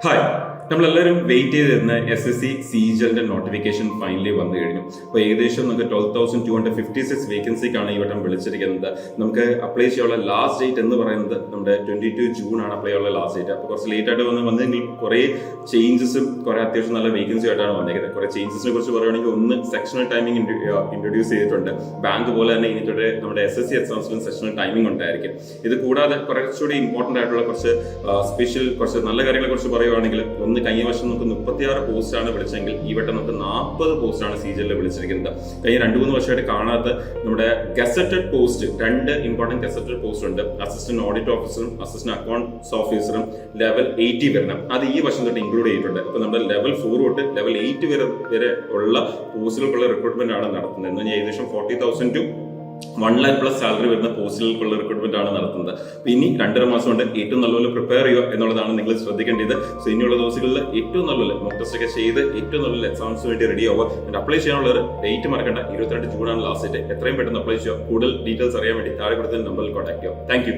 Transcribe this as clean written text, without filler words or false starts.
Hi, നമ്മളെല്ലാവരും wait ചെയ്തിരുന്ന SSC CGLന്റെ notification finally വന്നു കഴിഞ്ഞു. അപ്പോൾ ഏകദേശം നമുക്ക് 12,256 വേക്കൻസിക്കാണ് ഈ വട്ടം വിളിച്ചിരിക്കുന്നത്. നമുക്ക് അപ്ലൈ ചെയ്യാനുള്ള ലാസ്റ്റ് ഡേറ്റ് എന്ന് പറയുന്നത് നമ്മുടെ 22 ജൂൺ ആണ് അപ്ലൈ ചെയ്യാനുള്ള ലാസ്റ്റ് ഡേറ്റ്. അപ്പോൾ കുറച്ച് ലേറ്റ് ആയിട്ട് വന്നെങ്കിൽ കുറേ ചേഞ്ചസും കുറേ അത്യാവശ്യം നല്ല വേക്കൻസി ആയിട്ടാണ് വന്നിരിക്കുന്നത്. കുറേ ചേഞ്ചസിനെ കുറിച്ച് പറയുകയാണെങ്കിൽ ഒന്ന് സെക്ഷണൽ ടൈമിംഗ് ഇൻട്രൊഡ്യൂസ് ചെയ്തിട്ടുണ്ട്. ബാങ്ക് പോലെ തന്നെ ഇനിയിട്ടൊരു നമ്മുടെ SSC എക്സാംസിലും സെക്ഷണൽ ടൈമിംഗ് ഉണ്ടായിരിക്കും. ഇത് കൂടാതെ കുറച്ചുകൂടി ഇമ്പോർട്ടൻ്റ് ആയിട്ടുള്ള കുറച്ച് കുറച്ച് നല്ല കാര്യങ്ങളെ കുറിച്ച് പറയുകയാണെങ്കിൽ ഒന്ന് കഴിഞ്ഞ വർഷം നമുക്ക് 36 പോസ്റ്റാണ് വിളിച്ചെങ്കിൽ ഈ വട്ടം നമുക്ക് 40 പോസ്റ്റാണ് CGL വിളിച്ചിരിക്കുന്നത്. കഴിഞ്ഞ 2-3 വർഷമായിട്ട് കാണാത്ത നമ്മുടെ gazetted post, 2 important gazetted post ഉണ്ട്. അസിസ്റ്റന്റ് ഓഡിറ്റ് ഓഫീസറും അസിസ്റ്റന്റ് അക്കൗണ്ട്സ് ഓഫീസറും ലെവൽ 80 വരണം. അത് ഈ വർഷം തൊട്ട് ഇൻക്ലൂഡ് ചെയ്തിട്ടുണ്ട്. അപ്പൊ നമ്മുടെ ലെവൽ 4 തൊട്ട് ലെവൽ 8 വരെ ഉള്ള പോസ്റ്റുകൾക്കുള്ള റിക്രൂട്ട്മെന്റ് ആണ് നടത്തുന്നത്. എന്ന് പറഞ്ഞാൽ ഏകദേശം 40,000 to 1 lakh പ്ലസ് സാലറി വരുന്ന പോസ്റ്റുകൾക്കുള്ള റിക്രൂട്ട്മെന്റ് ആണ് നടത്തുന്നത്. അപ്പൊ ഇനി 2.5 മാസം കൊണ്ട് ഏറ്റവും നല്ലപോലെ പ്രിപ്പയർ ചെയ്യുക എന്നുള്ളതാണ് നിങ്ങൾ ശ്രദ്ധിക്കേണ്ടത്. സോ ഇനിയുള്ള ദിവസങ്ങളിൽ ഏറ്റവും നല്ലപോലെ മോക്ക് ടെസ്റ്റ് ഒക്കെ ചെയ്ത് ഏറ്റവും നല്ല എക്സാംസിന് വേണ്ടി റെഡി ആവുക. and അപ്ലൈ ചെയ്യാനുള്ള ഡേറ്റ് മറക്കണ്ട, 22 ജൂൺ ആണ് ലാസ്റ്റ് ഡേറ്റ്. എത്രയും പെട്ടെന്ന് അപ്ലൈ ചെയ്യുക. കൂടുതൽ ഡീറ്റെയിൽസ് അറിയാൻ വേണ്ടി താഴെ കൊടുത്ത നമ്പറിൽ കോൺടാക്ട് ചെയ്യുക. Thank you.